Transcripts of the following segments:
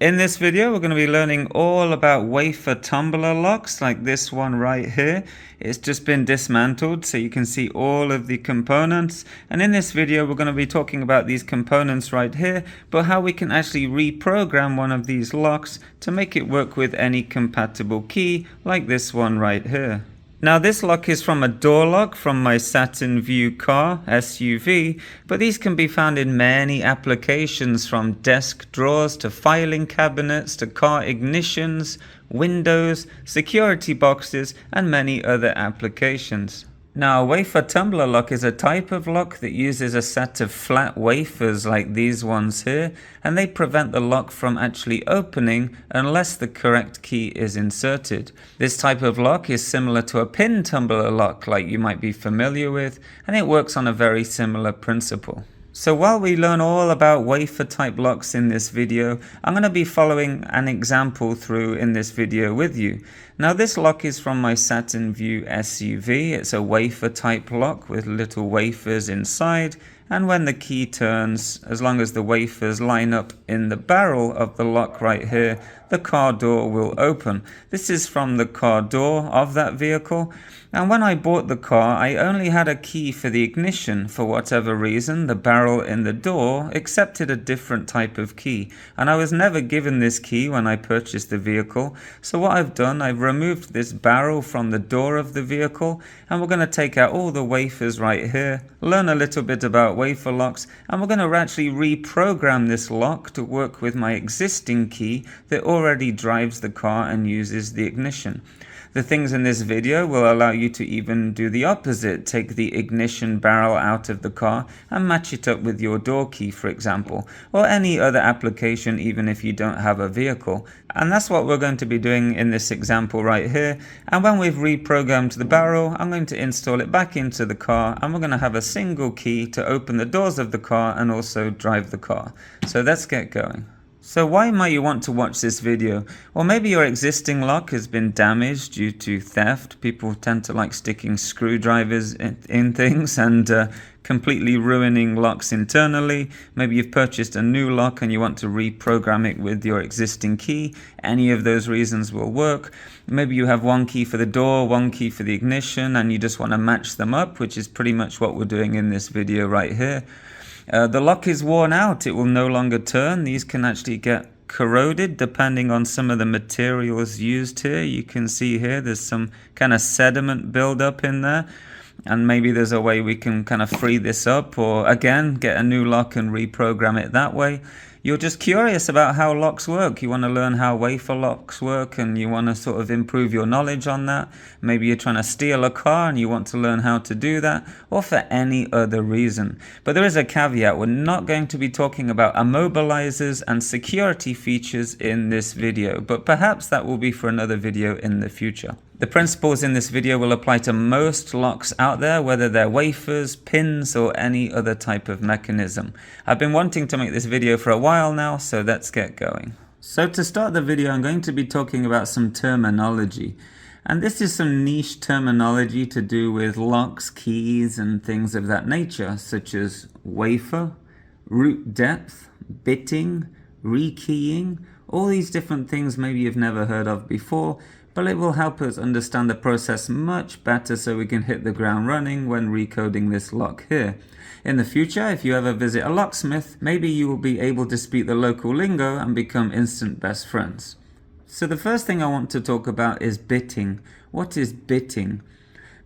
In this video, we're going to be learning all about wafer tumbler locks like this one right here. It's just been dismantled so you can see all of the components. And in this video, we're going to be talking about these components right here, but how we can actually reprogram one of these locks to make it work with any compatible key like this one right here. Now this lock is from a door lock from my Saturn Vue car, SUV, but these can be found in many applications from desk drawers to filing cabinets to car ignitions, windows, security boxes and many other applications. Now a wafer tumbler lock is a type of lock that uses a set of flat wafers like these ones here, and they prevent the lock from actually opening unless the correct key is inserted. This type of lock is similar to a pin tumbler lock like you might be familiar with, and it works on a very similar principle. So while we learn all about wafer type locks in this video, I'm going to be following an example through in this video with you. Now this lock is from my Saturn Vue SUV. It's a wafer type lock with little wafers inside, and when the key turns, as long as the wafers line up in the barrel of the lock right here, the car door will open. This is from the car door of that vehicle. And when I bought the car, I only had a key for the ignition. For whatever reason, the barrel in the door accepted a different type of key. And I was never given this key when I purchased the vehicle. So what I've done, I've removed this barrel from the door of the vehicle, and we're going to take out all the wafers right here, learn a little bit about wafer locks, and we're going to actually reprogram this lock to work with my existing key that already drives the car and uses the ignition. The things in this video will allow you to even do the opposite, take the ignition barrel out of the car and match it up with your door key, for example, or any other application even if you don't have a vehicle. And that's what we're going to be doing in this example right here. And when we've reprogrammed the barrel, I'm going to install it back into the car, and we're going to have a single key to open the doors of the car and also drive the car. So let's get going. So why might you want to watch this video? Well, maybe your existing lock has been damaged due to theft. People tend to like sticking screwdrivers in things and completely ruining locks internally. Maybe you've purchased a new lock and you want to reprogram it with your existing key. Any of those reasons will work. Maybe you have one key for the door, one key for the ignition, and you just want to match them up, which is pretty much what we're doing in this video right here. The lock is worn out, it will no longer turn. These can actually get corroded depending on some of the materials used here. You can see here there's some kind of sediment buildup in there, and maybe there's a way we can kind of free this up, or again get a new lock and reprogram it that way. You're just curious about how locks work. You want to learn how wafer locks work, and you want to sort of improve your knowledge on that. Maybe you're trying to steal a car and you want to learn how to do that, or for any other reason. But there is a caveat. We're not going to be talking about immobilizers and security features in this video, but perhaps that will be for another video in the future. The principles in this video will apply to most locks out there, whether they're wafers, pins, or any other type of mechanism. I've been wanting to make this video for a while now, so let's get going. So to start the video, I'm going to be talking about some terminology. And this is some niche terminology to do with locks, keys, and things of that nature, such as wafer, root depth, bitting, rekeying. All these different things maybe you've never heard of before, but it will help us understand the process much better so we can hit the ground running when recoding this lock here. In the future, if you ever visit a locksmith, maybe you will be able to speak the local lingo and become instant best friends. So the first thing I want to talk about is bitting. What is bitting?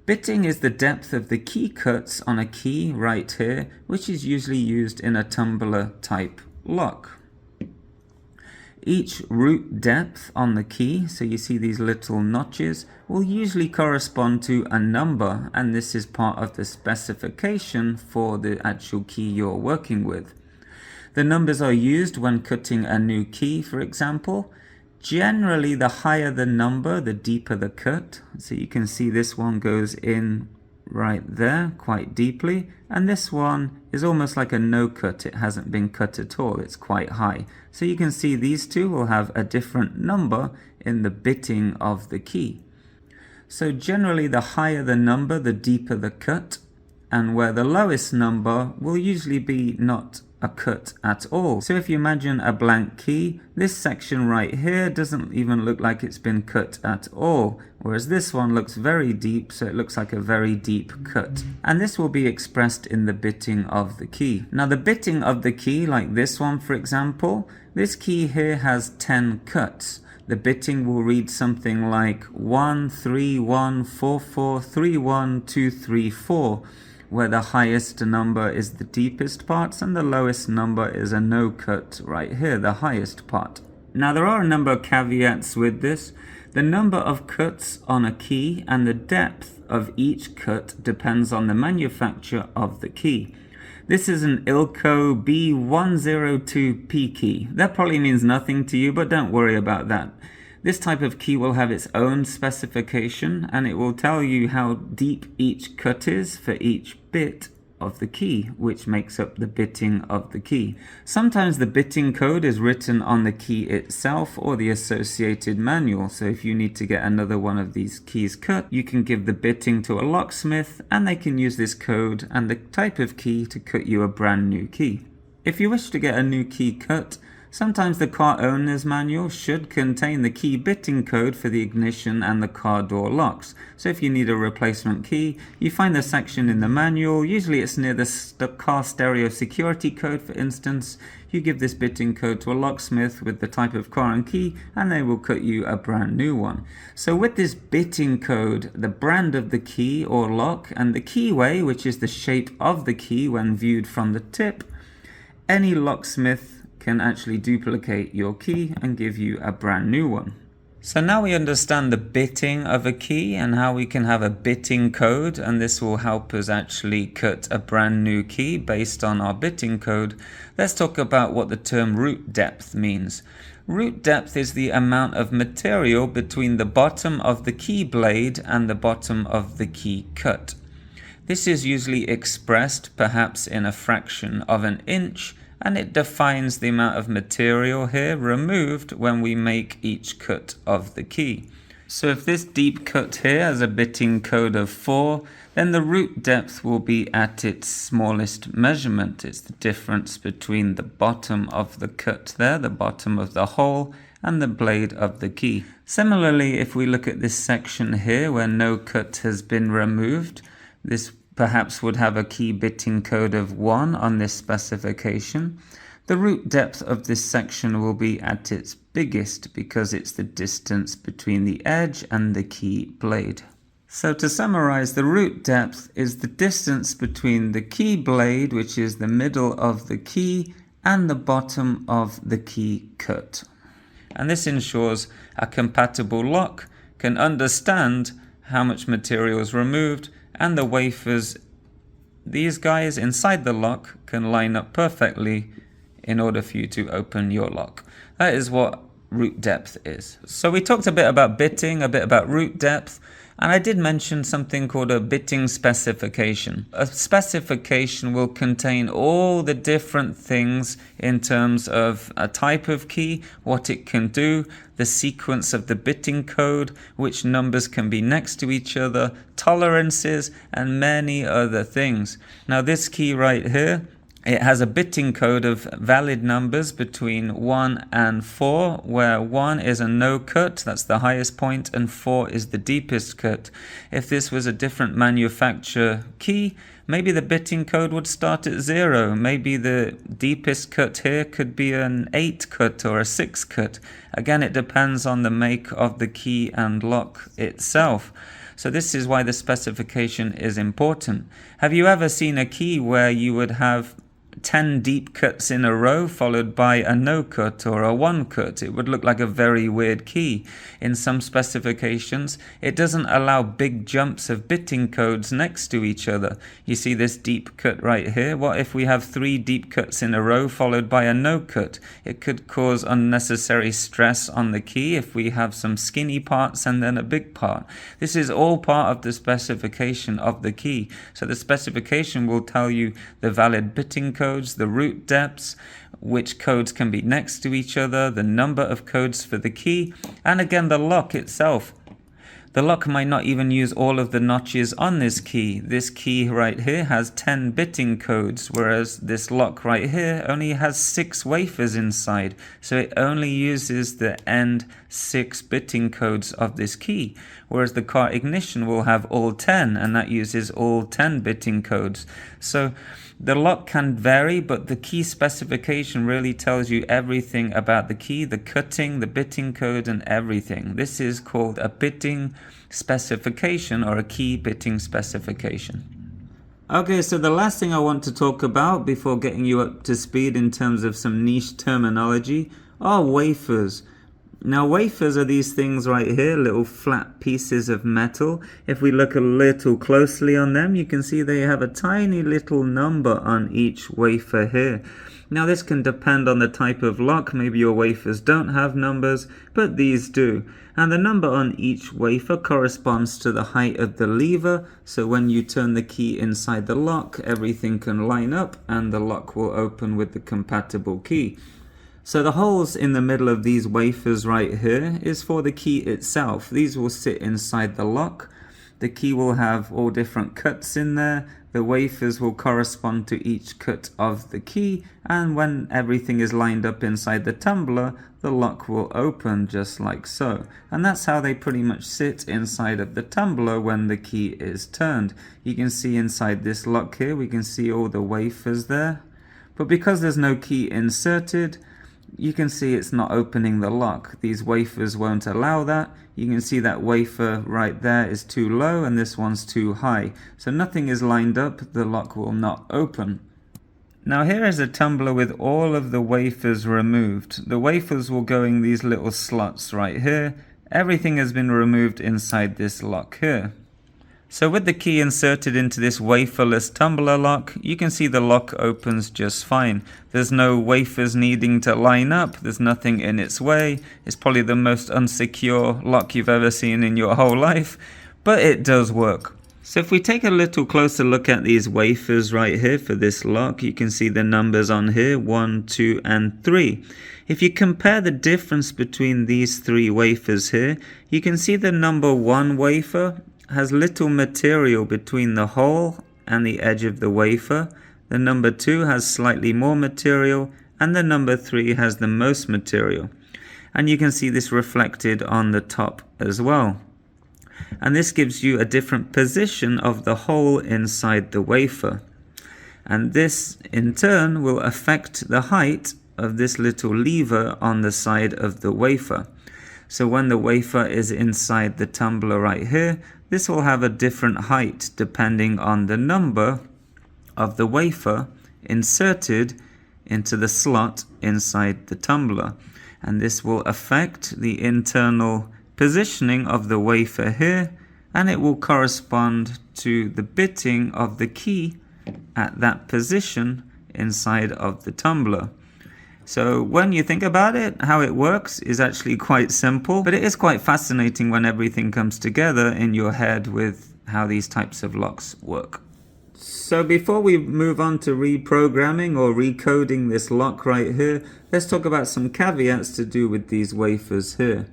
Bitting is the depth of the key cuts on a key right here, which is usually used in a tumbler type lock. Each root depth on the key, so you see these little notches, will usually correspond to a number, and this is part of the specification for the actual key you're working with. The numbers are used when cutting a new key, for example. Generally, the higher the number, the deeper the cut. So you can see this one goes in right there quite deeply, and this one is almost like a no cut. It hasn't been cut at all, it's quite high. So you can see these two will have a different number in the bitting of the key. So generally the higher the number, the deeper the cut, and where the lowest number will usually be not a cut at all. So if you imagine a blank key, this section right here doesn't even look like it's been cut at all, whereas this one looks very deep, so it looks like a very deep cut. And this will be expressed in the bitting of the key. Now the bitting of the key, like this one for example, this key here has 10 cuts. The bitting will read something like 1 3 1 4 4 3 1 2 3 4, where the highest number is the deepest parts and the lowest number is a no cut right here, the highest part. Now there are a number of caveats with this. The number of cuts on a key and the depth of each cut depends on the manufacturer of the key. This is an Ilco B102P key. That probably means nothing to you, but don't worry about that. This type of key will have its own specification, and it will tell you how deep each cut is for each bit of the key, which makes up the bitting of the key. Sometimes the bitting code is written on the key itself or the associated manual, so if you need to get another one of these keys cut, you can give the bitting to a locksmith and they can use this code and the type of key to cut you a brand new key. If you wish to get a new key cut, sometimes the car owner's manual should contain the key bitting code for the ignition and the car door locks. So if you need a replacement key, you find the section in the manual. Usually it's near the car stereo security code, for instance. You give this bitting code to a locksmith with the type of car and key, and they will cut you a brand new one. So with this bitting code, the brand of the key or lock, and the keyway, which is the shape of the key when viewed from the tip, any locksmith can actually duplicate your key and give you a brand new one. So now we understand the bitting of a key and how we can have a bitting code, and this will help us actually cut a brand new key based on our bitting code. Let's talk about what the term root depth means. Root depth is the amount of material between the bottom of the key blade and the bottom of the key cut. This is usually expressed perhaps in a fraction of an inch, and it defines the amount of material here removed when we make each cut of the key. So if this deep cut here has a bitting code of 4, then the root depth will be at its smallest measurement. It's the difference between the bottom of the cut there, the bottom of the hole, and the blade of the key. Similarly, if we look at this section here where no cut has been removed, this perhaps would have a key bitting code of 1 on this specification. The root depth of this section will be at its biggest because it's the distance between the edge and the key blade. So to summarize, the root depth is the distance between the key blade, which is the middle of the key, and the bottom of the key cut. And this ensures a compatible lock can understand how much material is removed, and the wafers, these guys inside the lock, can line up perfectly in order for you to open your lock. That is what root depth is. So we talked a bit about bitting, a bit about root depth, and I did mention something called a bitting specification. A specification will contain all the different things in terms of a type of key, what it can do, the sequence of the bitting code, which numbers can be next to each other, tolerances, and many other things. Now this key right here, it has a bitting code of valid numbers between 1 and 4, where 1 is a no cut, that's the highest point, and 4 is the deepest cut. If this was a different manufacturer key, maybe the bitting code would start at 0. Maybe the deepest cut here could be an 8 cut or a 6 cut. Again, it depends on the make of the key and lock itself. So this is why the specification is important. Have you ever seen a key where you would have 10 deep cuts in a row followed by a no cut or a 1 cut? It would look like a very weird key. In some specifications, it doesn't allow big jumps of bitting codes next to each other. You see this deep cut right here? What if we have 3 deep cuts in a row followed by a no cut? It could cause unnecessary stress on the key if we have some skinny parts and then a big part. This is all part of the specification of the key. So the specification will tell you the valid bitting codes, the root depths, which codes can be next to each other, the number of codes for the key, and again the lock itself. The lock might not even use all of the notches on this key. This key right here has 10 bitting codes, whereas this lock right here only has 6 wafers inside. So it only uses the end 6 bitting codes of this key, whereas the car ignition will have all 10, and that uses all 10 bitting codes. So the lock can vary, but the key specification really tells you everything about the key, the cutting, the bitting code, and everything. This is called a bitting specification, or a key bitting specification. Okay, so the last thing I want to talk about before getting you up to speed in terms of some niche terminology are wafers. Now, wafers are these things right here, little flat pieces of metal. If we look a little closely on them, you can see they have a tiny little number on each wafer here. Now, this can depend on the type of lock. Maybe your wafers don't have numbers, but these do. And the number on each wafer corresponds to the height of the lever. So when you turn the key inside the lock, everything can line up and the lock will open with the compatible key. So the holes in the middle of these wafers right here is for the key itself. These will sit inside the lock. The key will have all different cuts in there. The wafers will correspond to each cut of the key, and when everything is lined up inside the tumbler, the lock will open just like so. And that's how they pretty much sit inside of the tumbler when the key is turned. You can see inside this lock here, we can see all the wafers there. But because there's no key inserted, you can see it's not opening the lock. These wafers won't allow that. You can see that wafer right there is too low and this one's too high. So nothing is lined up, the lock will not open. Now here is a tumbler with all of the wafers removed. The wafers will go in these little slots right here. Everything has been removed inside this lock here. So with the key inserted into this waferless tumbler lock, you can see the lock opens just fine. There's no wafers needing to line up, there's nothing in its way. It's probably the most unsecure lock you've ever seen in your whole life, but it does work. So if we take a little closer look at these wafers right here for this lock, you can see the numbers on here, 1, 2, and 3. If you compare the difference between these 3 wafers here, you can see the number 1 wafer has little material between the hole and the edge of the wafer. The number 2 has slightly more material, and the number 3 has the most material. And you can see this reflected on the top as well. And this gives you a different position of the hole inside the wafer. And this in turn will affect the height of this little lever on the side of the wafer. So when the wafer is inside the tumbler right here, this will have a different height depending on the number of the wafer inserted into the slot inside the tumbler. And this will affect the internal positioning of the wafer here, and it will correspond to the bitting of the key at that position inside of the tumbler. So when you think about it, how it works is actually quite simple, but it is quite fascinating when everything comes together in your head with how these types of locks work. So before we move on to reprogramming or recoding this lock right here, let's talk about some caveats to do with these wafers here.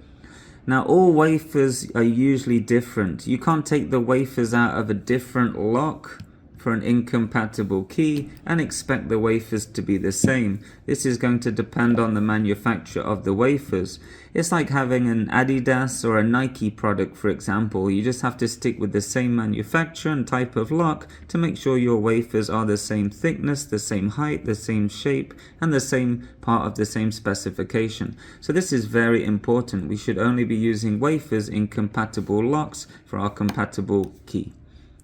Now all wafers are usually different. You can't take the wafers out of a different lock for an incompatible key and expect the wafers to be the same. This is going to depend on the manufacturer of the wafers. It's like having an Adidas or a Nike product, for example. You just have to stick with the same manufacturer and type of lock to make sure your wafers are the same thickness, the same height, the same shape, and the same part of the same specification. So this is very important. We should only be using wafers in compatible locks for our compatible key.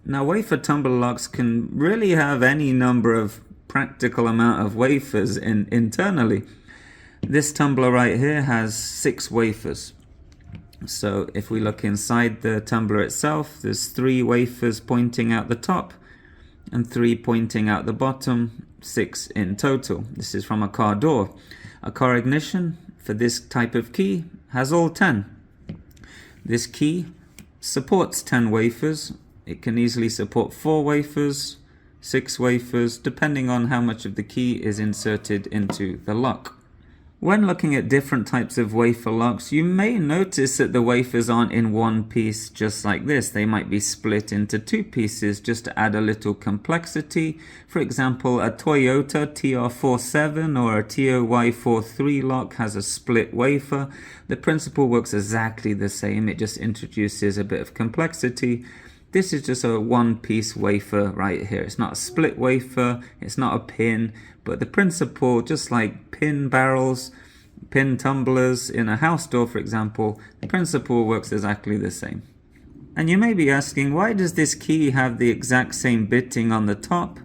Now wafer tumbler locks can really have any number of practical amount of wafers internally. This tumbler right here has 6 wafers. So if we look inside the tumbler itself, there's 3 wafers pointing out the top and 3 pointing out the bottom, 6 in total. This is from a car door. A car ignition for this type of key has all 10. This key supports 10 wafers. It can easily support 4 wafers, 6 wafers, depending on how much of the key is inserted into the lock. When looking at different types of wafer locks, you may notice that the wafers aren't in one piece just like this. They might be split into two pieces just to add a little complexity. For example, a Toyota TR47 or a TOY43 lock has a split wafer. The principle works exactly the same. It just introduces a bit of complexity. This is just a one-piece wafer right here. It's not a split wafer, it's not a pin, but the principle, just like pin barrels, pin tumblers in a house door, for example, the principle works exactly the same. And you may be asking, why does this key have the exact same bitting on the top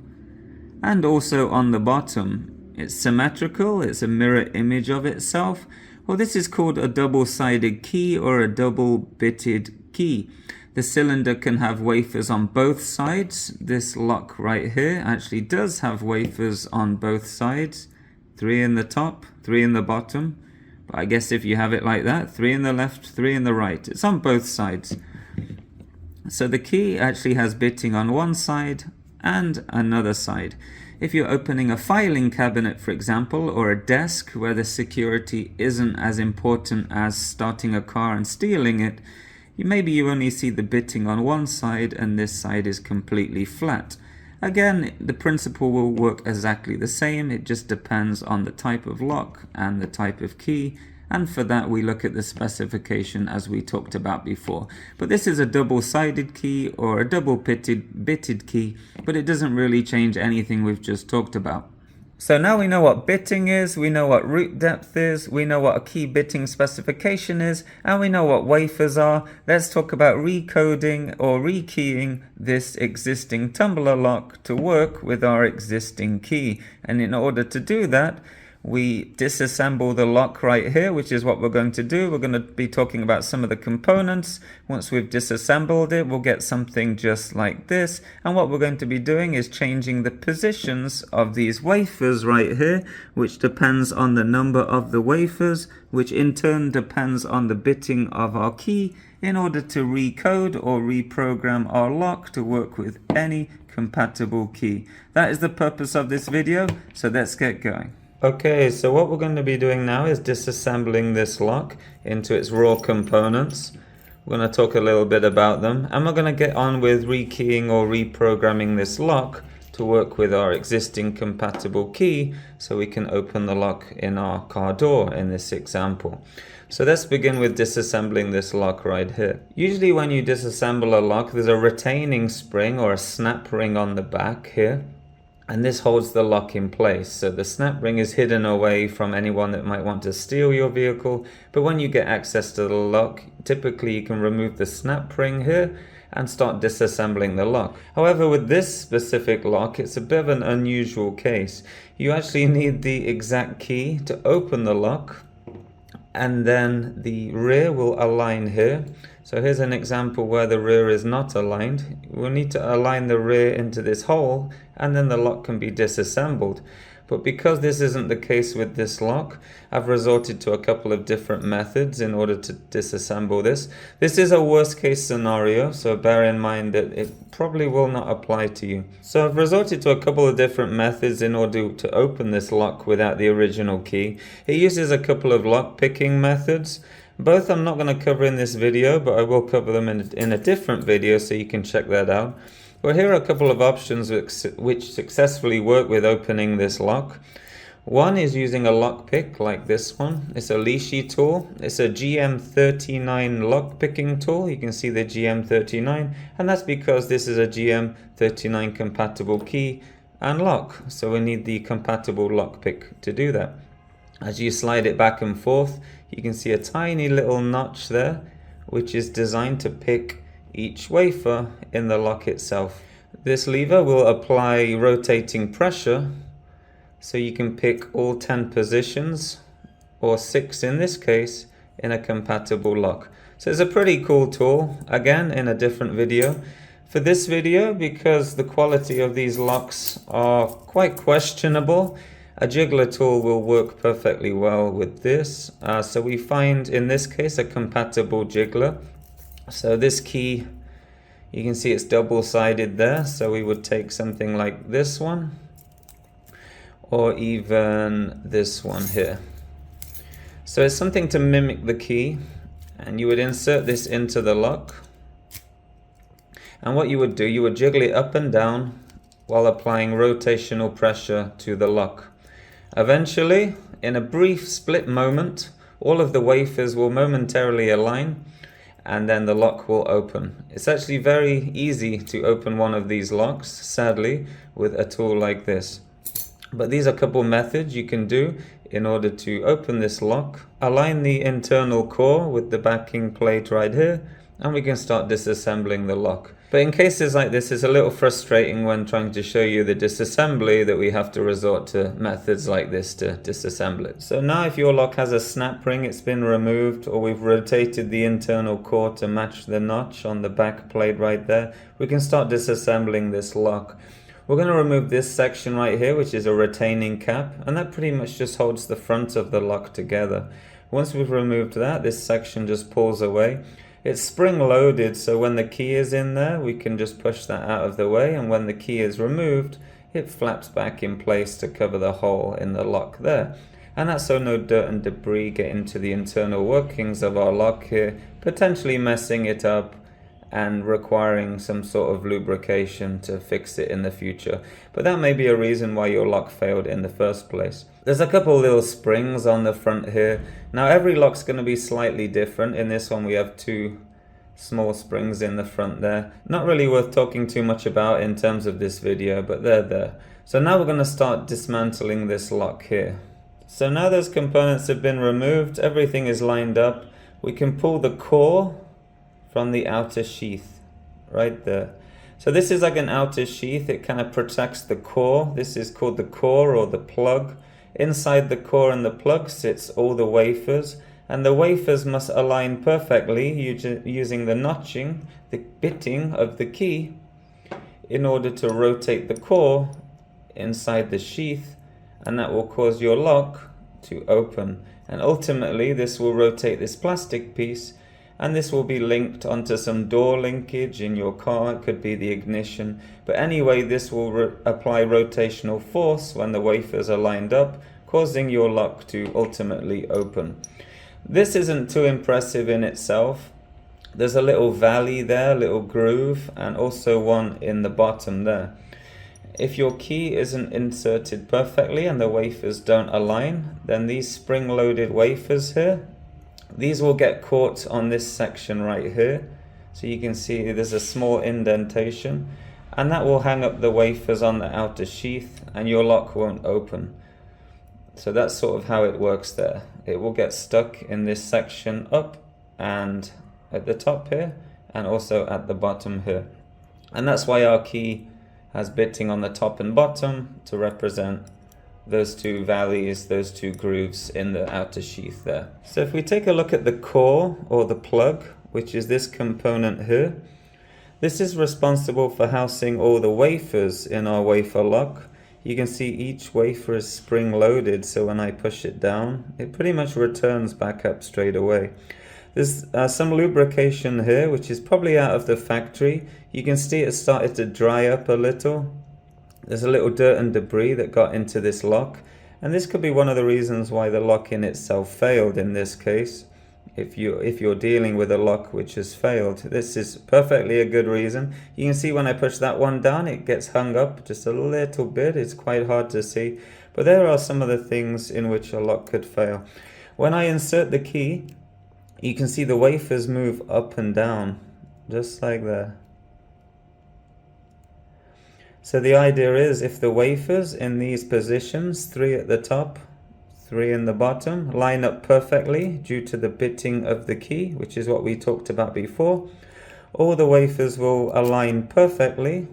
and also on the bottom? It's symmetrical, it's a mirror image of itself. Well, this is called a double-sided key or a double-bitted key. The cylinder can have wafers on both sides. This lock right here actually does have wafers on both sides. 3 in the top, 3 in the bottom. But I guess if you have it like that, 3 in the left, 3 in the right. It's on both sides. So the key actually has bitting on one side and another side. If you're opening a filing cabinet, for example, or a desk where the security isn't as important as starting a car and stealing it, maybe you only see the bitting on one side and this side is completely flat. Again, the principle will work exactly the same. It just depends on the type of lock and the type of key. And for that, we look at the specification as we talked about before. But this is a double-sided key or a double-bitted key, but it doesn't really change anything we've just talked about. So now we know what bitting is, we know what root depth is, we know what a key bitting specification is, and we know what wafers are. Let's talk about recoding or rekeying this existing tumbler lock to work with our existing key. And in order to do that, we disassemble the lock right here, which is what we're going to do. We're going to be talking about some of the components. Once we've disassembled it, we'll get something just like this. And what we're going to be doing is changing the positions of these wafers right here, which depends on the number of the wafers, which in turn depends on the bitting of our key, in order to recode or reprogram our lock to work with any compatible key. That is the purpose of this video, so let's get going. Okay, so what we're going to be doing now is disassembling this lock into its raw components. We're going to talk a little bit about them, and we're going to get on with rekeying or reprogramming this lock to work with our existing compatible key so we can open the lock in our car door in this example. So let's begin with disassembling this lock right here. Usually when you disassemble a lock, there's a retaining spring or a snap ring on the back here. And this holds the lock in place. So the snap ring is hidden away from anyone that might want to steal your vehicle. But when you get access to the lock, typically you can remove the snap ring here and start disassembling the lock. However, with this specific lock, it's a bit of an unusual case. You actually need the exact key to open the lock, and then the rear will align here. So here's an example where the rear is not aligned. We'll need to align the rear into this hole, and then the lock can be disassembled. But because this isn't the case with this lock, I've resorted to a couple of different methods in order to disassemble this. This is a worst case scenario, so bear in mind that it probably will not apply to you. So I've resorted to a couple of different methods in order to open this lock without the original key. It uses a couple of lockpicking methods. Both I'm not going to cover in this video, but I will cover them in a different video, so you can check that out. Well, here are a couple of options which successfully work with opening this lock. One is using a lockpick like this one. It's a Leashy tool. It's a GM39 lockpicking tool. You can see the GM39, and that's because this is a GM39 compatible key and lock. So we need the compatible lockpick to do that. As you slide it back and forth, you can see a tiny little notch there, which is designed to pick each wafer in the lock itself. This lever will apply rotating pressure, so you can pick all 10 positions, or 6 in this case, in a compatible lock. So it's a pretty cool tool, again in a different video. For this video, because the quality of these locks are quite questionable, a jiggler tool will work perfectly well with this. So we find in this case a compatible jiggler. So this key, you can see it's double-sided there, so we would take something like this one, or even this one here. So it's something to mimic the key, and you would insert this into the lock. And what you would do, you would jiggle it up and down while applying rotational pressure to the lock. Eventually, in a brief split moment, all of the wafers will momentarily align, and then the lock will open. It's actually very easy to open one of these locks, sadly, with a tool like this. But these are a couple methods you can do in order to open this lock. Align the internal core with the backing plate right here, and we can start disassembling the lock. But in cases like this, it's a little frustrating when trying to show you the disassembly that we have to resort to methods like this to disassemble it. So now if your lock has a snap ring, it's been removed, or we've rotated the internal core to match the notch on the back plate right there, we can start disassembling this lock. We're going to remove this section right here, which is a retaining cap, and that pretty much just holds the front of the lock together. Once we've removed that, this section just pulls away. It's spring loaded, so when the key is in there, we can just push that out of the way, and when the key is removed, it flaps back in place to cover the hole in the lock there. And that's so no dirt and debris get into the internal workings of our lock here, potentially messing it up and requiring some sort of lubrication to fix it in the future. But that may be a reason why your lock failed in the first place. There's a couple little springs on the front here. Now every lock's going to be slightly different. In this one we have two small springs in the front there. Not really worth talking too much about in terms of this video, but they're there. So now we're going to start dismantling this lock here. So now those components have been removed, everything is lined up. We can pull the core from the outer sheath right there. So this is like an outer sheath. It kind of protects the core. This is called the core or the plug. Inside the core and the plug sits all the wafers, and the wafers must align perfectly using the notching, the bitting of the key, in order to rotate the core inside the sheath, and that will cause your lock to open. And ultimately this will rotate this plastic piece, and this will be linked onto some door linkage in your car. It could be the ignition, but anyway, this will apply rotational force when the wafers are lined up, causing your lock to ultimately open. This isn't too impressive in itself. There's a little valley there, a little groove, and also one in the bottom there. If your key isn't inserted perfectly and the wafers don't align, then these spring-loaded wafers here, these will get caught on this section right here. So you can see there's a small indentation, and that will hang up the wafers on the outer sheath, and your lock won't open. So that's sort of how it works there. It will get stuck in this section up and at the top here, and also at the bottom here. And that's why our key has bitting on the top and bottom to represent those two valleys, those two grooves in the outer sheath there. So if we take a look at the core or the plug, which is this component here, this is responsible for housing all the wafers in our wafer lock. You can see each wafer is spring loaded, so when I push it down, it pretty much returns back up straight away. There's some lubrication here, which is probably out of the factory. You can see it started to dry up a little. There's a little dirt and debris that got into this lock, and this could be one of the reasons why the lock in itself failed in this case. If you're dealing with a lock which has failed, this is perfectly a good reason. You can see when I push that one down, it gets hung up just a little bit. It's quite hard to see, but there are some of the things in which a lock could fail. When I insert the key, you can see the wafers move up and down, just like that. So the idea is, if the wafers in these positions, 3 at the top, 3 in the bottom, line up perfectly due to the bitting of the key, which is what we talked about before, all the wafers will align perfectly.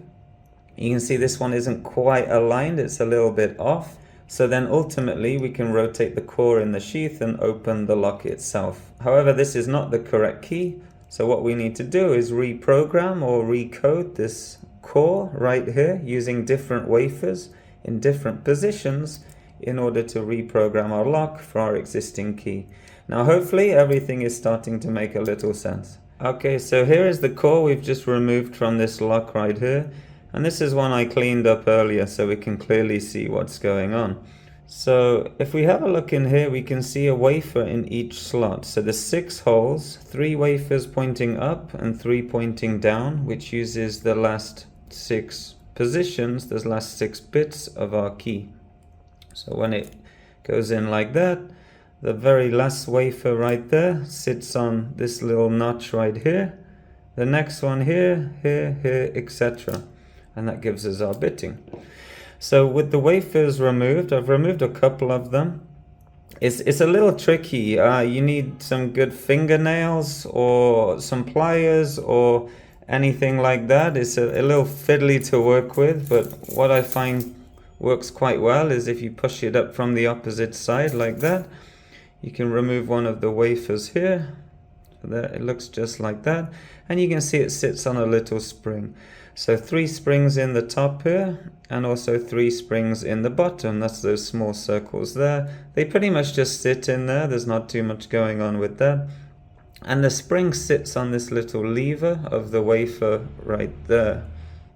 You can see this one isn't quite aligned, it's a little bit off. So then ultimately we can rotate the core in the sheath and open the lock itself. However, this is not the correct key, so what we need to do is reprogram or recode this core right here using different wafers in different positions in order to reprogram our lock for our existing key. Now hopefully everything is starting to make a little sense. Okay, so here is the core we've just removed from this lock right here, and this is one I cleaned up earlier so we can clearly see what's going on. So if we have a look in here, we can see a wafer in each slot. So there's 6 holes, 3 wafers pointing up and 3 pointing down, which uses the last 6 positions, the last 6 bits of our key. So when it goes in like that, the very last wafer right there sits on this little notch right here. The next one here, here, here, etc. And that gives us our bitting. So with the wafers removed, I've removed a couple of them. It's a little tricky. You need some good fingernails or some pliers or anything like that. It's a little fiddly to work with, but what I find works quite well is if you push it up from the opposite side like that, you can remove one of the wafers here. There, it looks just like that, and you can see it sits on a little spring. So 3 springs in the top here, and also 3 springs in the bottom. That's those small circles there. They pretty much just sit in there. There's not too much going on with that. And the spring sits on this little lever of the wafer right there.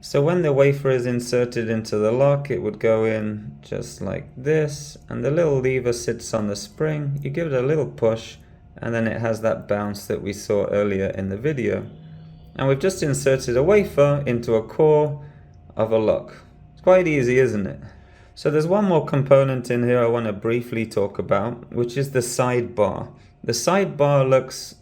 So when the wafer is inserted into the lock, it would go in just like this, and the little lever sits on the spring. You give it a little push, and then it has that bounce that we saw earlier in the video. And we've just inserted a wafer into a core of a lock. It's quite easy, isn't it? So there's one more component in here I want to briefly talk about, which is the sidebar. The sidebar looks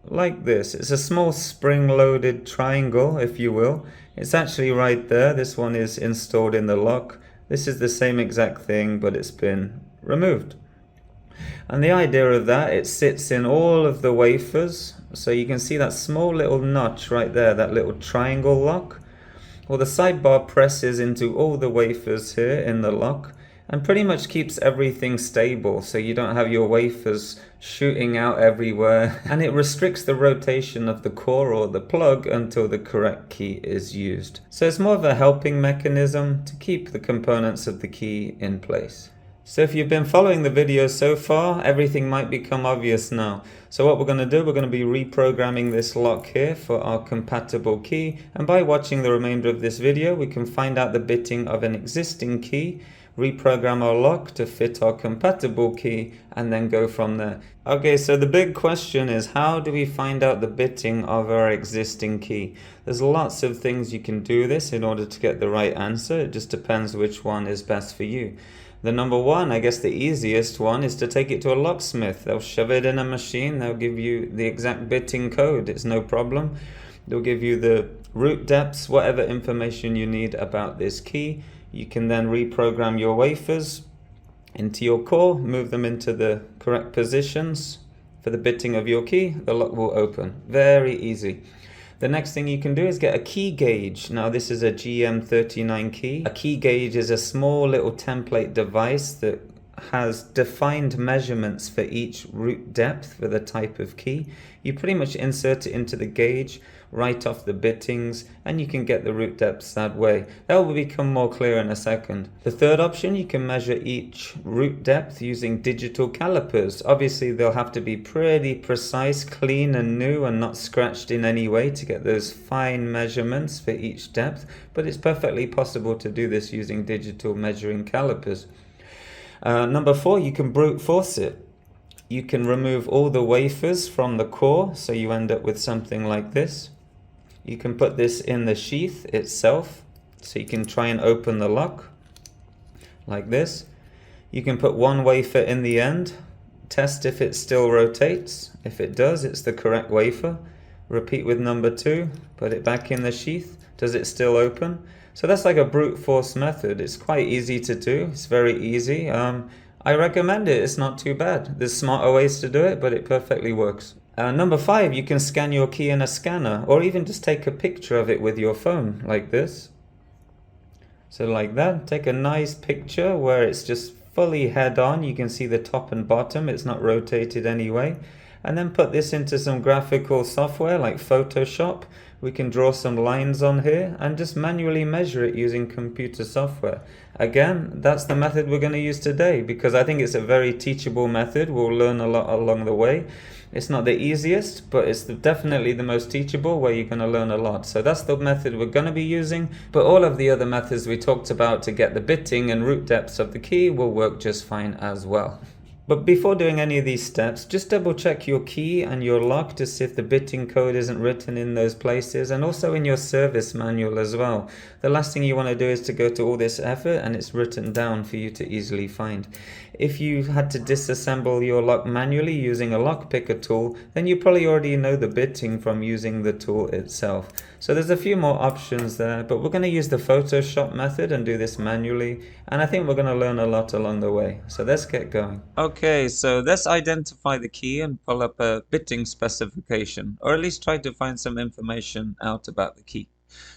like this. It's a small spring-loaded triangle, if you will. It's actually right there. This one is installed in the lock. This is the same exact thing, but it's been removed. And the idea of that, it sits in all of the wafers. So you can see that small little notch right there, that little triangle lock. Well, the sidebar presses into all the wafers here in the lock and pretty much keeps everything stable, so you don't have your wafers shooting out everywhere. And it restricts the rotation of the core or the plug until the correct key is used. So it's more of a helping mechanism to keep the components of the key in place. So if you've been following the video so far, everything might become obvious now. So what we're going to do, we're going to be reprogramming this lock here for our compatible key. And by watching the remainder of this video, we can find out the bitting of an existing key, reprogram our lock to fit our compatible key, and then go from there. Okay, so the big question is, how do we find out the bitting of our existing key? There's lots of things you can do this in order to get the right answer. It just depends which one is best for you. The number one, I guess the easiest one, is to take it to a locksmith. They'll shove it in a machine. They'll give you the exact bitting code. It's no problem. They'll give you the root depths, whatever information you need about this key. You can then reprogram your wafers into your core, move them into the correct positions for the bitting of your key. The lock will open. Very easy. The next thing you can do is get a key gauge. Now this is a GM39 key. A key gauge is a small little template device that has defined measurements for each root depth for the type of key. You pretty much insert it into the gauge, write off the bittings, and you can get the root depths that way. That will become more clear in a second. The third option, you can measure each root depth using digital calipers. Obviously they'll have to be pretty precise, clean and new, and not scratched in any way to get those fine measurements for each depth, but it's perfectly possible to do this using digital measuring calipers. Number 4, you can brute force it. You can remove all the wafers from the core, so you end up with something like this. You can put this in the sheath itself, so you can try and open the lock like this. You can put one wafer in the end, test if it still rotates. If it does, it's the correct wafer. Repeat with number 2, put it back in the sheath. Does it still open? So that's like a brute force method. It's quite easy to do. It's very easy. I recommend it. It's not too bad. There's smarter ways to do it, but it perfectly works. Number 5, you can scan your key in a scanner, or even just take a picture of it with your phone like this. So like that, take a nice picture where it's just fully head on. You can see the top and bottom. It's not rotated anyway. And then put this into some graphical software like Photoshop. We can draw some lines on here and just manually measure it using computer software. Again, that's the method we're going to use today because I think it's a very teachable method. We'll learn a lot along the way. It's not the easiest, but it's definitely the most teachable, where you're going to learn a lot. So that's the method we're going to be using, but all of the other methods we talked about to get the bitting and root depths of the key will work just fine as well. But before doing any of these steps, just double check your key and your lock to see if the bitting code isn't written in those places, and also in your service manual as well. The last thing you want to do is to go to all this effort and it's written down for you to easily find. If you had to disassemble your lock manually using a lockpicker tool, then you probably already know the bitting from using the tool itself. So there's a few more options there, but we're going to use the Photoshop method and do this manually, and I think we're going to learn a lot along the way. So let's get going. Okay, so let's identify the key and pull up a bitting specification, or at least try to find some information out about the key.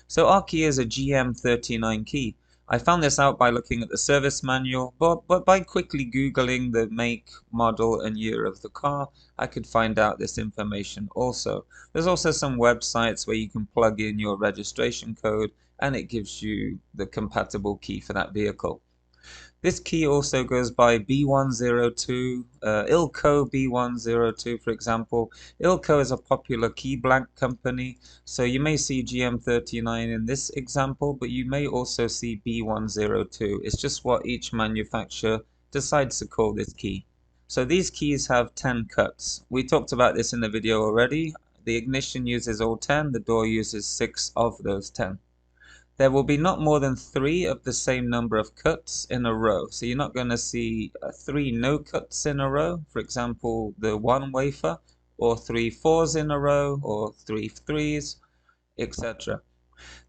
So our key is a GM39 key. I found this out by looking at the service manual, but by quickly Googling the make, model, and year of the car, I could find out this information also. There's also some websites where you can plug in your registration code, and it gives you the compatible key for that vehicle. This key also goes by B102, Ilco B102, for example. Ilco is a popular key blank company, so you may see GM39 in this example, but you may also see B102. It's just what each manufacturer decides to call this key. So these keys have 10 cuts. We talked about this in the video already. The ignition uses all 10, the door uses 6 of those 10. There will be not more than 3 of the same number of cuts in a row. So you're not going to see 3 no cuts in a row, for example, the one wafer, or 3 4s in a row, or 3 3s, etc.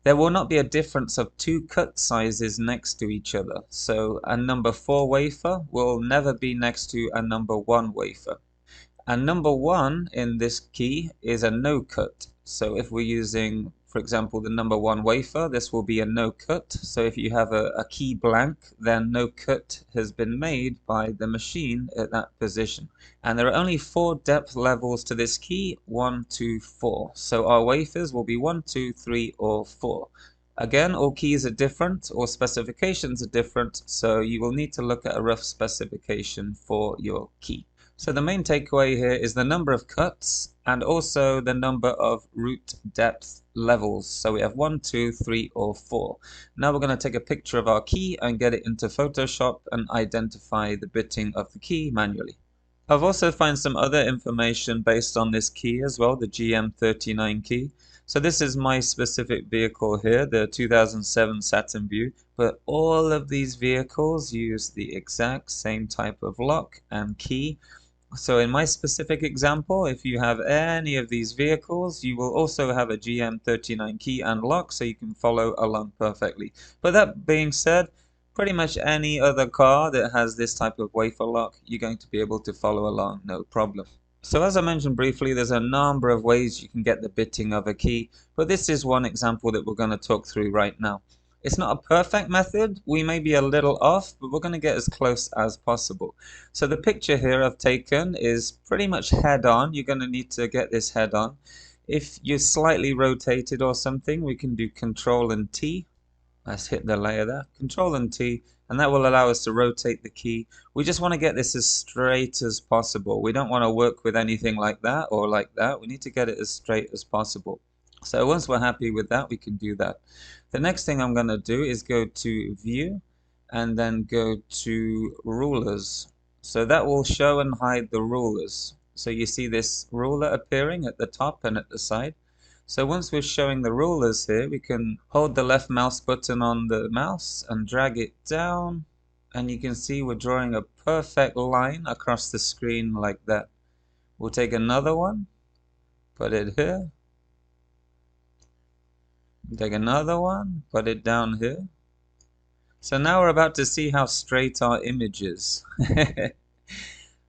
There will not be a difference of 2 cut sizes next to each other. So a number 4 wafer will never be next to a number 1 wafer. And number 1 in this key is a no cut. So if we're using, for example, the number 1 wafer, this will be a no cut. So if you have a key blank, then no cut has been made by the machine at that position. And there are only 4 depth levels to this key, 1, 2, 4. So our wafers will be 1, 2, 3, or 4. Again, all keys are different, all specifications are different, so you will need to look at a rough specification for your key. So the main takeaway here is the number of cuts and also the number of root depth levels. So we have 1, 2, 3, or 4. Now we're going to take a picture of our key and get it into Photoshop and identify the bitting of the key manually. I've also found some other information based on this key as well, the GM39 key. So this is my specific vehicle here, the 2007 Saturn Vue, but all of these vehicles use the exact same type of lock and key. So in my specific example, if you have any of these vehicles, you will also have a GM39 key and lock, so you can follow along perfectly. But that being said, pretty much any other car that has this type of wafer lock, you're going to be able to follow along, no problem. So as I mentioned briefly, there's a number of ways you can get the bitting of a key, but this is one example that we're going to talk through right now. It's not a perfect method, we may be a little off, but we're going to get as close as possible. So the picture here I've taken is pretty much head on. You're going to need to get this head on. If you're slightly rotated or something, we can do Control and T. Let's hit the layer there, Control and T, and that will allow us to rotate the key. We just want to get this as straight as possible. We don't want to work with anything like that or like that. We need to get it as straight as possible. So once we're happy with that, we can do that. The next thing I'm going to do is go to View and then go to Rulers. So that will show and hide the rulers. So you see this ruler appearing at the top and at the side. So once we're showing the rulers here, we can hold the left mouse button on the mouse and drag it down. And you can see we're drawing a perfect line across the screen like that. We'll take another one, put it here. Take another one, put it down here. So now we're about to see how straight our image is.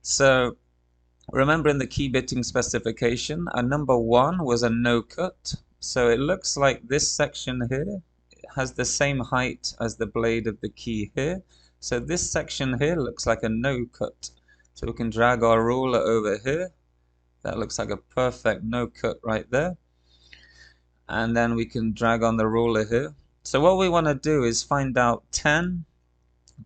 So remember in the key bitting specification, a number 1 was a no cut. So it looks like this section here has the same height as the blade of the key here. So this section here looks like a no cut. So we can drag our ruler over here. That looks like a perfect no cut right there. And then we can drag on the ruler here. So what we want to do is find out 10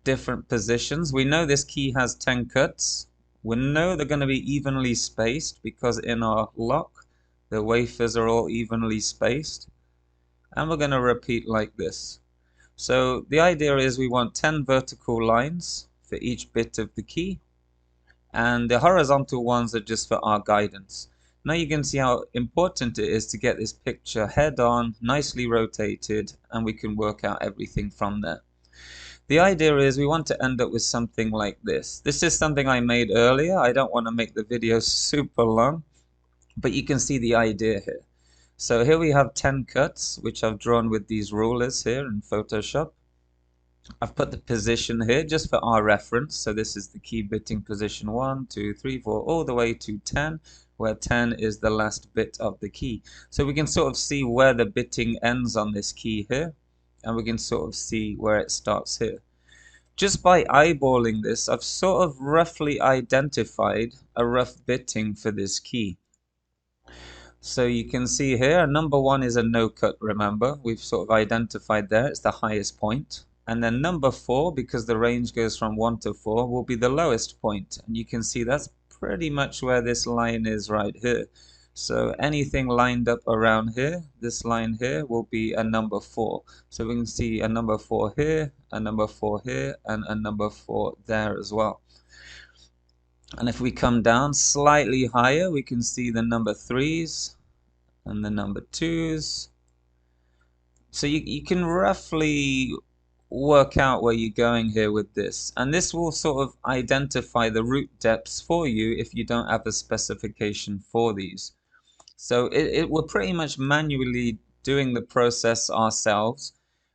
different positions. We know this key has 10 cuts. We know they're going to be evenly spaced because in our lock, the wafers are all evenly spaced. And we're going to repeat like this. So the idea is we want 10 vertical lines for each bit of the key, and the horizontal ones are just for our guidance. Now you can see how important it is to get this picture head on, nicely rotated, and we can work out everything from there. The idea is we want to end up with something like this. This is something I made earlier. I don't want to make the video super long, but you can see the idea here. So here we have 10 cuts, which I've drawn with these rulers here in Photoshop. I've put the position here just for our reference. So this is the key bitting position 1, 2, 3, 4, all the way to 10, where 10 is the last bit of the key. So we can sort of see where the bitting ends on this key here, and we can sort of see where it starts here. Just by eyeballing this, I've sort of roughly identified a rough bitting for this key. So you can see here, number 1 is a no cut, remember. We've sort of identified there, it's the highest point. And then number 4, because the range goes from 1 to 4, will be the lowest point. And you can see that's pretty much where this line is right here. So anything lined up around here, this line here, will be a number 4. So we can see a number 4 here, a number 4 here, and a number 4 there as well. And if we come down slightly higher, we can see the number 3s and the number 2s. So you can roughly work out where you're going here with this. And this will sort of identify the root depths for you if you don't have a specification for these. So we're pretty much manually doing the process ourselves.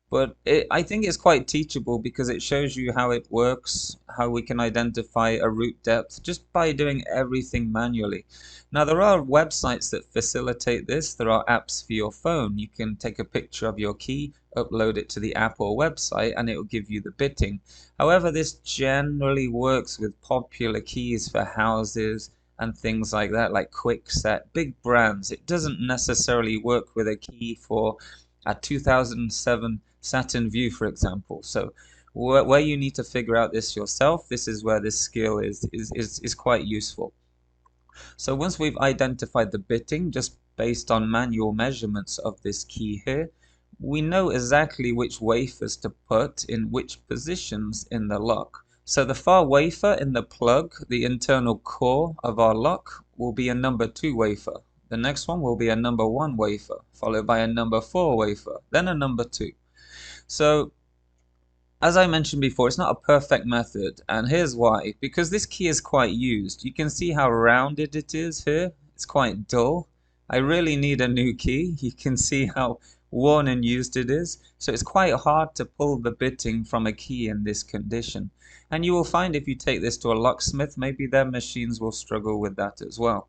But I think it's quite teachable because it shows you how it works, how we can identify a root depth just by doing everything manually. Now, there are websites that facilitate this. There are apps for your phone. You can take a picture of your key, upload it to the app or website, and it will give you the bitting. However, this generally works with popular keys for houses and things like that, like Quickset, big brands. It doesn't necessarily work with a key for a 2007 Saturn View, for example. So where you need to figure out this yourself, this is where this skill is quite useful. So once we've identified the bitting just based on manual measurements of this key here, we know exactly which wafers to put in which positions in the lock. So the far wafer in the plug, the internal core of our lock, will be a number 2 wafer. The next one will be a number 1 wafer, followed by a number 4 wafer, then a number 2. So, as I mentioned before, it's not a perfect method, and here's why. Because this key is quite used. You can see how rounded it is here. It's quite dull. I really need a new key. You can see how worn and used it is. So it's quite hard to pull the bitting from a key in this condition. And you will find if you take this to a locksmith, maybe their machines will struggle with that as well.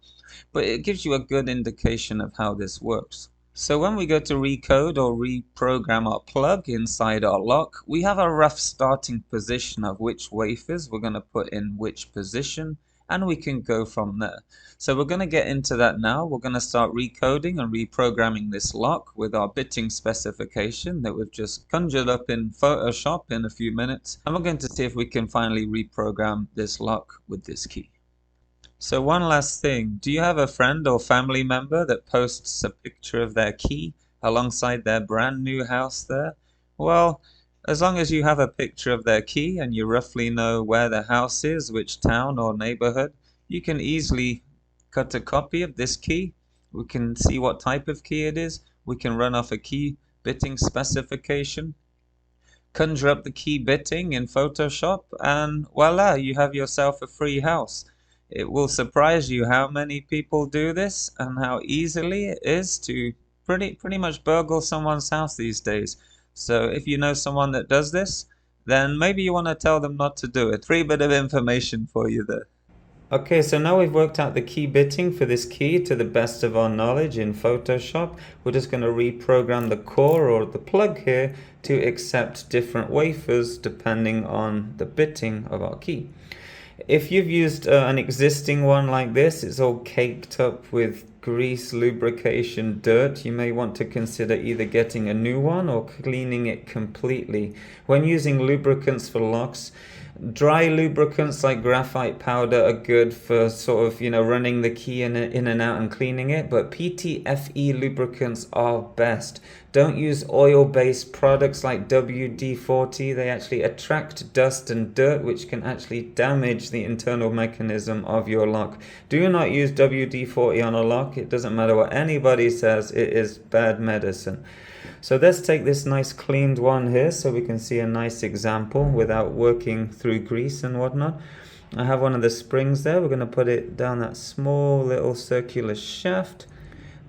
But it gives you a good indication of how this works. So when we go to recode or reprogram our plug inside our lock, we have a rough starting position of which wafers we're going to put in which position, and we can go from there. So we're going to get into that now. We're going to start recoding and reprogramming this lock with our bitting specification that we've just conjured up in Photoshop in a few minutes, and we're going to see if we can finally reprogram this lock with this key. So one last thing, do you have a friend or family member that posts a picture of their key alongside their brand new house there? Well, as long as you have a picture of their key and you roughly know where the house is, which town or neighborhood, you can easily cut a copy of this key. We can see what type of key it is. We can run off a key bitting specification, conjure up the key bitting in Photoshop, and voila, you have yourself a free house. It will surprise you how many people do this and how easily it is to pretty much burgle someone's house these days. So if you know someone that does this, then maybe you want to tell them not to do it. Free bit of information for you there. Okay, so now we've worked out the key bitting for this key to the best of our knowledge in Photoshop. We're just going to reprogram the core or the plug here to accept different wafers depending on the bitting of our key. If you've used an existing one like this, it's all caked up with grease, lubrication, dirt, you may want to consider either getting a new one or cleaning it completely. When using lubricants for locks, Dry lubricants like graphite powder are good for sort of, running the key in and out and cleaning it, but PTFE lubricants are best. Don't use oil-based products like WD-40. They actually attract dust and dirt, which can actually damage the internal mechanism of your lock. Do not use WD-40 on a lock. It doesn't matter what anybody says, it is bad medicine. So let's take this nice cleaned one here so we can see a nice example without working through grease and whatnot. I have one of the springs there. We're going to put it down that small little circular shaft.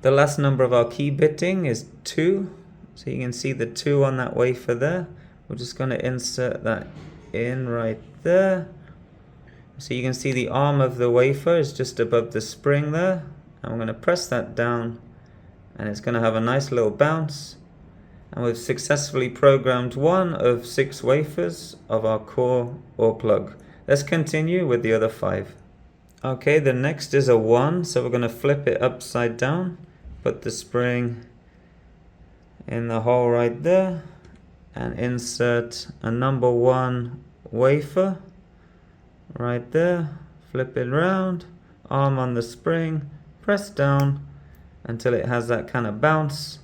The last number of our key bitting is 2. So you can see the 2 on that wafer there. We're just going to insert that in right there. So you can see the arm of the wafer is just above the spring there. And we're going to press that down and it's going to have a nice little bounce. And we've successfully programmed 1 of 6 wafers of our core or plug. Let's continue with the other 5. Okay, the next is a 1, so we're going to flip it upside down, put the spring in the hole right there, and insert a number 1 wafer right there. Flip it around, arm on the spring, press down until it has that kind of bounce.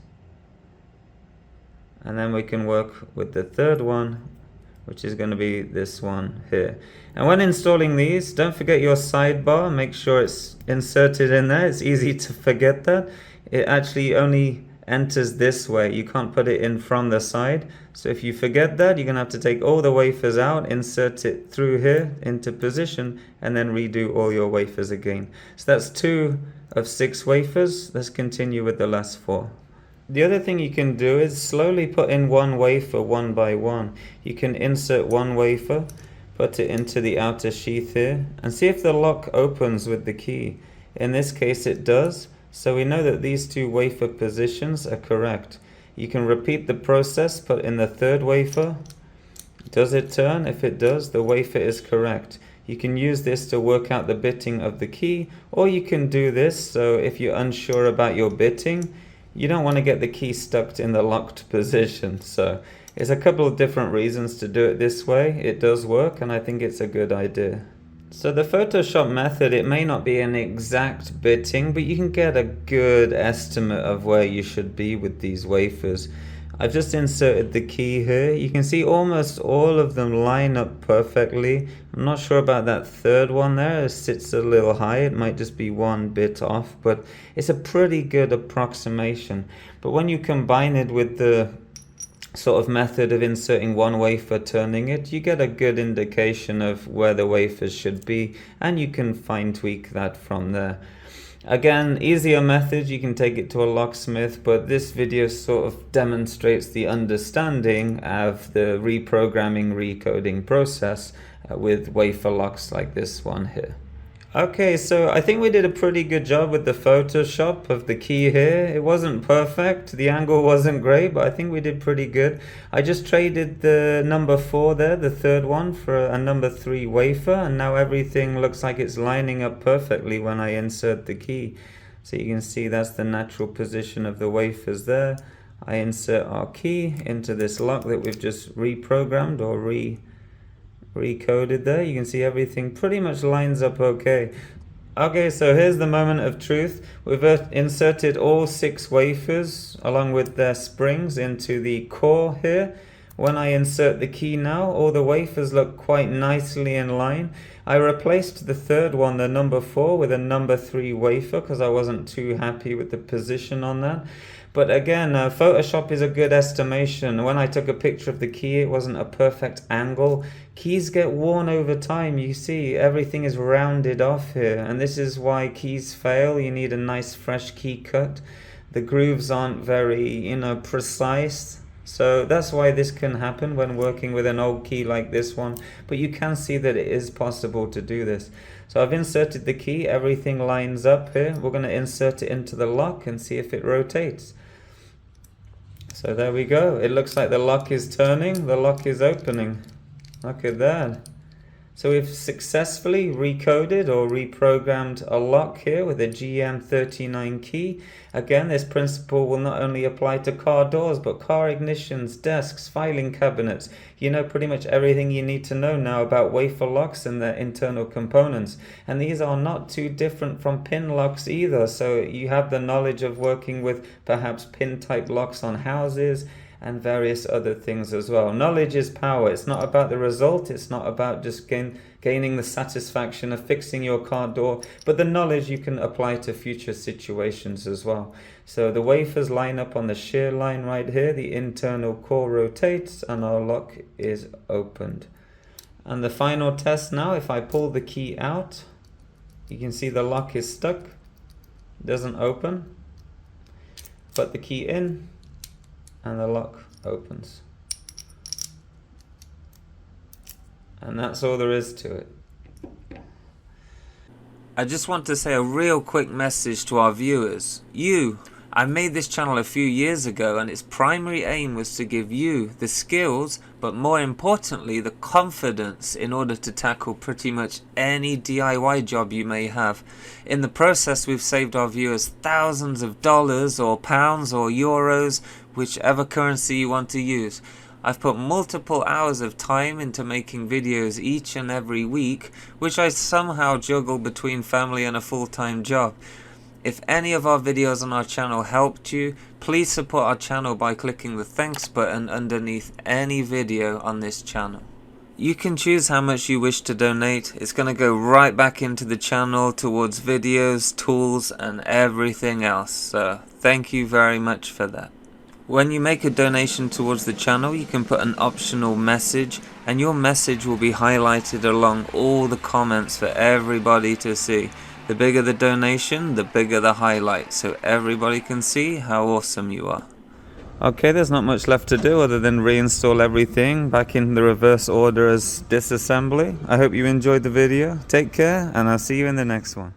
And then we can work with the third one, which is going to be this one here. And when installing these, don't forget your sidebar. Make sure it's inserted in there. It's easy to forget that. It actually only enters this way. You can't put it in from the side. So if you forget that, you're going to have to take all the wafers out, insert it through here into position, and then redo all your wafers again. So that's 2 of 6 wafers. Let's continue with the last 4. The other thing you can do is slowly put in 1 wafer one by one. You can insert 1 wafer, put it into the outer sheath here, and see if the lock opens with the key. In this case it does, so we know that these 2 wafer positions are correct. You can repeat the process, put in the 3rd wafer. Does it turn? If it does, the wafer is correct. You can use this to work out the bitting of the key, or you can do this, so if you're unsure about your bitting, you don't want to get the key stuck in the locked position. So there's a couple of different reasons to do it this way. It does work, and I think it's a good idea. So the Photoshop method, it may not be an exact bitting, but you can get a good estimate of where you should be with these wafers. I've just inserted the key here. You can see almost all of them line up perfectly. I'm not sure about that 3rd one there. It sits a little high. It might just be 1 bit off, but it's a pretty good approximation. But when you combine it with the sort of method of inserting 1 wafer, turning it, you get a good indication of where the wafers should be, and you can fine tweak that from there. Again, easier method, you can take it to a locksmith, but this video sort of demonstrates the understanding of the reprogramming, recoding process with wafer locks like this one here. Okay, so I think we did a pretty good job with the Photoshop of the key here. It wasn't perfect, the angle wasn't great, but I think we did pretty good. I just traded the number 4 there, the 3rd one, for a number 3 wafer, and now everything looks like it's lining up perfectly when I insert the key. So you can see that's the natural position of the wafers there. I insert our key into this lock that we've just reprogrammed or recoded there. You can see everything pretty much lines up okay. Okay, so here's the moment of truth. We've inserted all 6 wafers along with their springs into the core here. When I insert the key now, all the wafers look quite nicely in line. I replaced the 3rd one, the number 4, with a number 3 wafer because I wasn't too happy with the position on that. But again, Photoshop is a good estimation. When I took a picture of the key, it wasn't a perfect angle. Keys get worn over time. You see, everything is rounded off here. And this is why keys fail. You need a nice fresh key cut. The grooves aren't very, precise. So that's why this can happen when working with an old key like this one. But you can see that it is possible to do this. So I've inserted the key. Everything lines up here. We're going to insert it into the lock and see if it rotates. So there we go. It looks like the lock is turning. The lock is opening. Look at that. So we've successfully recoded or reprogrammed a lock here with a GM39 key. Again, this principle will not only apply to car doors, but car ignitions, desks, filing cabinets. You know pretty much everything you need to know now about wafer locks and their internal components. And these are not too different from pin locks either. So you have the knowledge of working with perhaps pin type locks on houses and various other things as well. Knowledge is power. It's not about the result. It's not about just gaining the satisfaction of fixing your car door, but the knowledge you can apply to future situations as well. So the wafers line up on the shear line right here. The internal core rotates and our lock is opened. And the final test now, if I pull the key out, you can see the lock is stuck. It doesn't open. Put the key in, and the lock opens. And that's all there is to it. I just want to say a real quick message to our viewers. I made this channel a few years ago, and its primary aim was to give you the skills, but more importantly the confidence in order to tackle pretty much any DIY job you may have. In the process, we've saved our viewers thousands of dollars or pounds or euros, whichever currency you want to use. I've put multiple hours of time into making videos each and every week, which I somehow juggle between family and a full-time job. If any of our videos on our channel helped you, please support our channel by clicking the thanks button underneath any video on this channel. You can choose how much you wish to donate. It's going to go right back into the channel towards videos, tools, and everything else. So thank you very much for that. When you make a donation towards the channel, you can put an optional message, and your message will be highlighted along all the comments for everybody to see. The bigger the donation, the bigger the highlight, so everybody can see how awesome you are. Okay, there's not much left to do other than reinstall everything back in the reverse order as disassembly. I hope you enjoyed the video. Take care, and I'll see you in the next one.